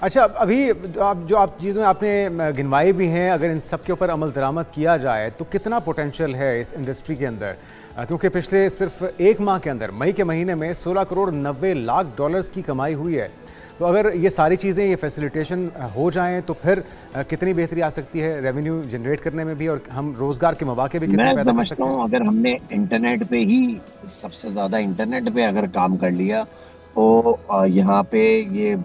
अच्छा, अभी जो आप चीज़ें आपने गिनवाई भी हैं, अगर इन सब के ऊपर अमल दरामद किया जाए तो कितना पोटेंशियल है इस इंडस्ट्री के अंदर? क्योंकि पिछले सिर्फ एक माह के अंदर मई के महीने में 16 करोड़ 90 लाख डॉलर्स की कमाई हुई है। तो अगर ये सारी चीज़ें, ये फैसिलिटेशन हो जाएं तो फिर कितनी बेहतरी आ सकती है रेवेन्यू जनरेट करने में भी, और हम रोज़गार के मौके भी कितने मैं पैदा कर समझता सकते हैं? हूँ अगर हमने इंटरनेट पे ही सबसे ज्यादा इंटरनेट पे अगर काम कर लिया तो यहाँ पे ये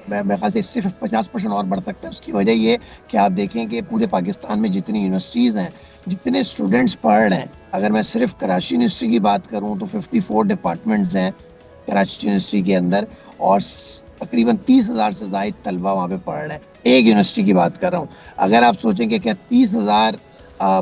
मैं ख्याल से इससे 50% और बढ़ सकता है। उसकी वजह ये कि आप देखें कि पूरे पाकिस्तान में जितनी यूनिवर्सिटीज हैं, जितने स्टूडेंट्स पढ़ रहे हैं, अगर मैं सिर्फ कराची यूनिवर्सिटी की बात करूँ तो 54 डिपार्टमेंट्स हैं कराची यूनिवर्सिटी के अंदर, और तकरीबन 30,000 से ज्यादा तलबा वहाँ पे पढ़ रहे हैं। एक यूनिवर्सिटी की बात कर रहा हूँ। अगर आप सोचेंगे क्या 30,000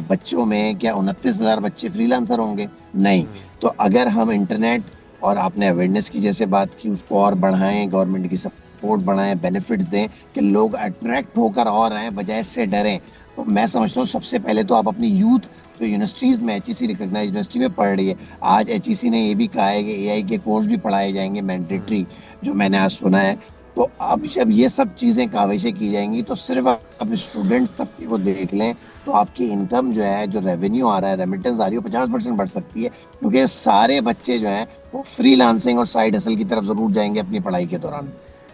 बच्चों में क्या 29,000 बच्चे फ्रीलांसर होंगे? नहीं। तो अगर हम इंटरनेट और आपने अवेयरनेस की जैसे बात की, उसको और बढ़ाएं, गवर्नमेंट की सपोर्ट बढ़ाएं, बेनिफिट्स दें कि लोग अट्रैक्ट होकर और आए बजाय से डरें, तो मैं समझता हूँ सबसे पहले तो आप अपनी यूथ जो यूनिवर्सिटीज में एचईसी रिकॉग्नाइज यूनिवर्सिटी में पढ़ रही है, आज एचईसी ने ये भी कहा है कि एआई के कोर्स भी पढ़ाए जाएंगे मैंडेटरी, जो मैंने आज सुना है। तो अब जब ये सब चीजें काविशें की जाएंगी तो सिर्फ आप स्टूडेंट तबके को देख लें तो आपकी इनकम जो है, जो रेवेन्यू आ रहा है, रेमिटेंस आ रही है, 50% बढ़ सकती है, क्योंकि सारे बच्चे जो हैं वो फ्रीलांसिंग और साइड हसल की तरफ जरूर जाएंगे अपनी पढ़ाई के दौरान।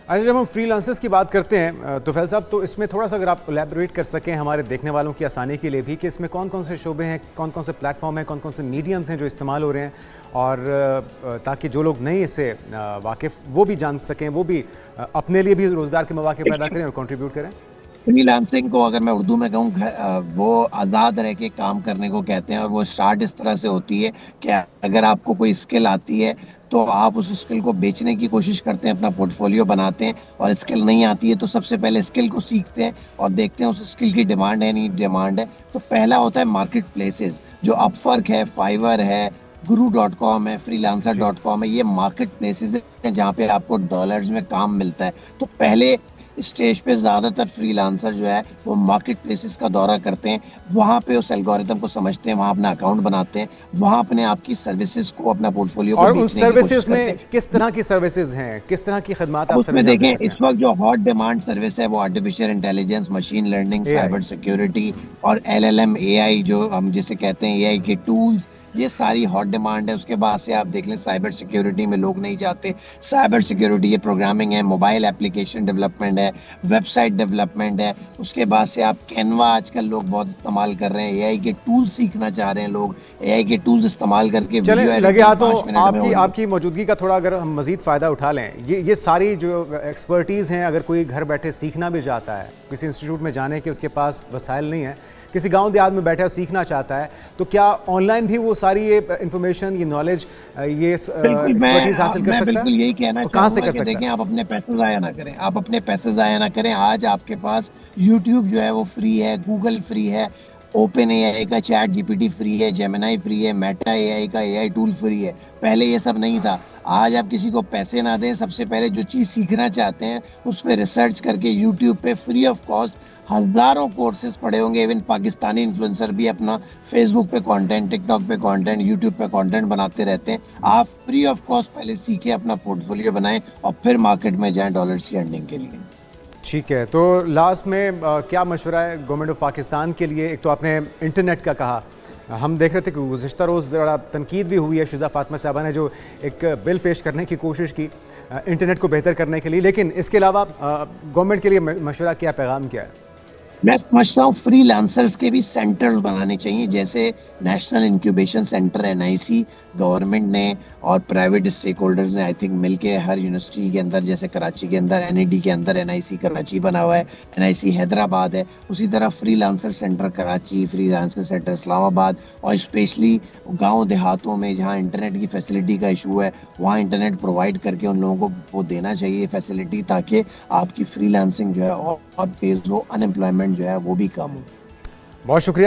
अच्छा, जब हम फ्रीलांसर्स की बात करते हैं तोफैल साहब, तो इसमें थोड़ा सा अगर आप एलैबोरेट कर सकें हमारे देखने वालों की आसानी के लिए भी, कि इसमें कौन कौन से शोबे हैं, कौन कौन से प्लेटफॉर्म हैं, कौन कौन से मीडियम्स हैं जो इस्तेमाल हो रहे हैं, और ताकि जो लोग नहीं इससे वाकिफ़ वो भी जान सकें, वो भी अपने लिए भी रोज़गार के मौके पैदा करें और कंट्रीब्यूट करें। फ्रीलांसिंग को अगर मैं उर्दू में कहूँ, वो आज़ाद रह के काम करने को कहते हैं, और वो स्टार्ट इस तरह से होती है कि अगर आपको कोई स्किल आती है तो आप उस स्किल को बेचने की कोशिश करते हैं, अपना पोर्टफोलियो बनाते हैं, और स्किल नहीं आती है तो सबसे पहले स्किल को सीखते हैं और देखते हैं उस स्किल की डिमांड है नहीं डिमांड है। तो पहला होता है मार्केट प्लेसेस, जो अपवर्क है, फाइवर है, guru.com है, जी। freelancer.com है, ये मार्केट प्लेसेस हैं जहाँ पे आपको डॉलर्स में काम मिलता है। तो पहले स्टेज पे ज्यादातर फ्रीलांसर जो है वो मार्केट प्लेसेस का दौरा करते हैं, वहां पे उस एल्गोरिथम को समझते हैं, वहां अपना अकाउंट बनाते हैं, वहां अपने आपकी सर्विसेज को, अपना पोर्टफोलियो को और उन बेचने की कोशिश सर्विसेज करते में हैं। किस तरह की सर्विसेज हैं, किस तरह की खदमात अब आप उसमें सरंजाम दे देखें सकते इस हैं? वक्त जो हॉट डिमांड सर्विस है वो artificial intelligence, machine learning, AI. Cyber security और एलएलएम एआई, जो हम जिसे कहते हैं एआई के टूल्स, ये सारी हॉट डिमांड है। उसके बाद से आप देख लें साइबर सिक्योरिटी में लोग नहीं जाते। साइबर सिक्योरिटी ये प्रोग्रामिंग है, मोबाइल एप्लीकेशन डेवलपमेंट है, वेबसाइट डेवलपमेंट है। उसके बाद से आप कैनवा आजकल लोग बहुत इस्तेमाल कर रहे हैं, एआई के टूल्स सीखना चाह रहे हैं लोग, एआई के टूल्स इस्तेमाल करके चलें, वीडियो लगे एडिटिंग हाथों 5 मिनट में आपकी हो रही है। आपकी मौजूदगी का थोड़ा अगर हम मज़ीद फ़ायदा उठा लें, ये सारी जो एक्सपर्टीज़ हैं, अगर कोई घर बैठे सीखना भी चाहता है, किसी इंस्टीट्यूट में जाने के उसके पास वसाइल नहीं है, किसी गांव देहात में बैठा सीखना चाहता है, तो क्या ऑनलाइन भी वो सारी ये इंफॉर्मेशन, ये नॉलेज, ये बिल्कुल, एक्सपर्टीज़ हासिल कर मैं सकता है? बिल्कुल यही कहना और कहाँ से चाहूंगा कर कि सकता देखें, है? आप अपने पैसे जाया ना करें, आप अपने पैसे जाया ना करें। आज आपके पास यूट्यूब जो है वो फ्री है, गूगल फ्री है, ओपन एआई का चैट जीपीटी फ्री है, जेमिनाई फ्री है, मेटा एआई का एआई टूल फ्री है। पहले ये सब नहीं था। आज आप किसी को पैसे ना दें, सबसे पहले जो चीज सीखना चाहते हैं उस पर रिसर्च करके यूट्यूब पे फ्री ऑफ कॉस्ट हजारों कोर्सेज पड़े होंगे। इवन पाकिस्तानी इन्फ्लुएंसर भी अपना फेसबुक पे कंटेंट, टिकटॉक पे कंटेंट, यूट्यूब पे कंटेंट बनाते रहते हैं। आप फ्री ऑफ कॉस्ट पहले सीखें, अपना पोर्टफोलियो बनाएं और फिर मार्केट में जाएं डॉलर्स की अर्निंग के लिए। ठीक है, तो लास्ट में क्या मशवरा है गवर्नमेंट ऑफ पाकिस्तान के लिए? एक तो आपने इंटरनेट का कहा, हम देख रहे थे कि गुज़िश्ता रोज़ ज़रा तनकीद भी हुई है, शिज़ा फातिमा साहबा ने जो एक बिल पेश करने की कोशिश की इंटरनेट को बेहतर करने के लिए, लेकिन इसके अलावा गवर्नमेंट के लिए मशवरा क्या, पैगाम क्या है? मैं समझता हूँ फ्रीलांसर्स के भी सेंटर्स बनाने चाहिए, जैसे national incubation centre NIC government ने और प्राइवेट स्टेक होल्डर्स ने आई थिंक मिलके हर यूनिवर्सिटी के अंदर, जैसे कराची के अंदर एनईडी के अंदर एनआईसी कराची बना हुआ है, एनआईसी हैदराबाद है, उसी तरह freelancer centre Karachi, freelancer centre Islamabad, और स्पेशली गांव देहातों में जहां इंटरनेट की फैसिलिटी का इशू है वहां इंटरनेट प्रोवाइड करके उन लोगों को वो देना चाहिए फैसिलिटी, ताकि आपकी फ्रीलांसिंग जो है और तेज हो, अनएम्प्लॉयमेंट जो है वो भी कम हो। बहुत शुक्रिया।